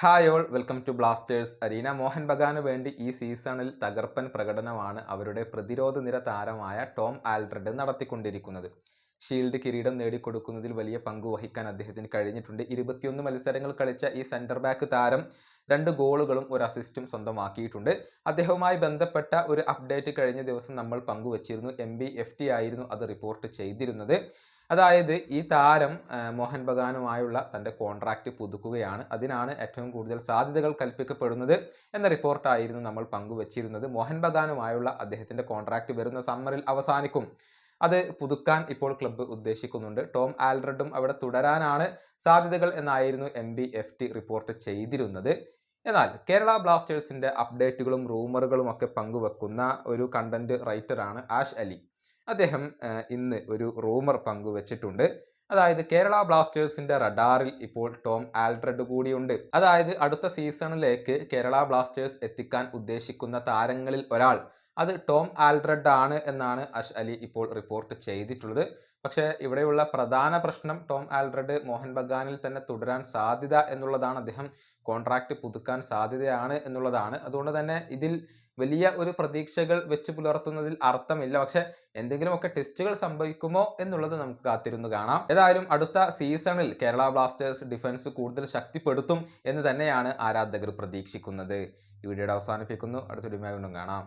Hi all, welcome to Blasters arena. Mohan ബഗാന് വേണ്ടി ഈ സീസണിൽ തകർപ്പൻ പ്രകടനമാണ് അവരുടെ പ്രതിരോധ നിര താരമായ ടോം ആൽഡ്രഡ് നടത്തിക്കൊണ്ടിരിക്കുന്നത്. ഷീൽഡ് കിരീടം നേടിക്കൊടുക്കുന്നതിൽ വലിയ പങ്ക് വഹിക്കാൻ അദ്ദേഹത്തിന് കഴിഞ്ഞിട്ടുണ്ട്. 21 മത്സരങ്ങൾ കളിച്ച ഈ സെന്റർ ബാക്ക് താരം 2 ഗോളുകളും ഒരു അസിസ്റ്റും സ്വന്തമാക്കിയിട്ടുണ്ട്. അദ്ദേഹവുമായി ബന്ധപ്പെട്ട ഒരു അപ്ഡേറ്റ് കഴിഞ്ഞ ദിവസം നമ്മൾ പങ്കുവച്ചിരുന്നു. MBFT ആയിരുന്നു അത് റിപ്പോർട്ട് ചെയ്തിരുന്നത്. അതായത് ഈ താരം മോഹൻ ബഗാനുമായുള്ള തൻ്റെ കോൺട്രാക്റ്റ് പുതുക്കുകയാണ്. അതിനാണ് ഏറ്റവും കൂടുതൽ സാധ്യതകൾ കൽപ്പിക്കപ്പെടുന്നത് എന്ന റിപ്പോർട്ടായിരുന്നു നമ്മൾ പങ്കുവച്ചിരുന്നത്. മോഹൻ ബഗാനുമായുള്ള അദ്ദേഹത്തിൻ്റെ കോൺട്രാക്റ്റ് വരുന്ന സമ്മറിൽ അവസാനിക്കും. അത് പുതുക്കാൻ ഇപ്പോൾ ക്ലബ്ബ് ഉദ്ദേശിക്കുന്നുണ്ട്. ടോം ആൽഡ്രഡും അവിടെ തുടരാനാണ് സാധ്യതകൾ എന്നായിരുന്നു MBFT റിപ്പോർട്ട് ചെയ്തിരുന്നത്. എന്നാൽ കേരള ബ്ലാസ്റ്റേഴ്സിൻ്റെ അപ്ഡേറ്റുകളും റൂമറുകളും ഒക്കെ പങ്കുവെക്കുന്ന ഒരു കണ്ടന്റ് റൈറ്ററാണ് ആഷ് അലി. അദ്ദേഹം ഇന്ന് ഒരു റൂമർ പങ്കുവച്ചിട്ടുണ്ട്. അതായത് കേരള ബ്ലാസ്റ്റേഴ്സിന്റെ റഡാറിൽ ഇപ്പോൾ ടോം ആൽഡ്രഡ് കൂടിയുണ്ട്. അതായത് അടുത്ത സീസണിലേക്ക് കേരള ബ്ലാസ്റ്റേഴ്സ് എത്തിക്കാൻ ഉദ്ദേശിക്കുന്ന താരങ്ങളിൽ ഒരാൾ അത് ടോം ആൽഡ്രഡ് ആണ് എന്നാണ് അഷ് അലി ഇപ്പോൾ റിപ്പോർട്ട് ചെയ്തിട്ടുള്ളത്. പക്ഷേ ഇവിടെയുള്ള പ്രധാന പ്രശ്നം ടോം ആൽഡ്രഡ് മോഹൻ ബഗാനിൽ തന്നെ തുടരാൻ സാധ്യത എന്നുള്ളതാണ്. അദ്ദേഹം കോൺട്രാക്റ്റ് പുതുക്കാൻ സാധ്യതയാണ് എന്നുള്ളതാണ്. അതുകൊണ്ട് തന്നെ ഇതിൽ വലിയ ഒരു പ്രതീക്ഷകൾ വെച്ച് പുലർത്തുന്നതിൽ അർത്ഥമില്ല. പക്ഷെ എന്തെങ്കിലുമൊക്കെ ടെസ്റ്റുകൾ സംഭവിക്കുമോ എന്നുള്ളത് നമുക്ക് കാത്തിരുന്ന് കാണാം. ഏതായാലും അടുത്ത സീസണിൽ കേരള ബ്ലാസ്റ്റേഴ്സ് ഡിഫൻസ് കൂടുതൽ ശക്തിപ്പെടുത്തും എന്ന് തന്നെയാണ് ആരാധകർ പ്രതീക്ഷിക്കുന്നത്. ഈ വീഡിയോയുടെ അവസാനിപ്പിക്കുന്നു. അടുത്ത വീഡിയോയുമായി വീണ്ടും കാണാം.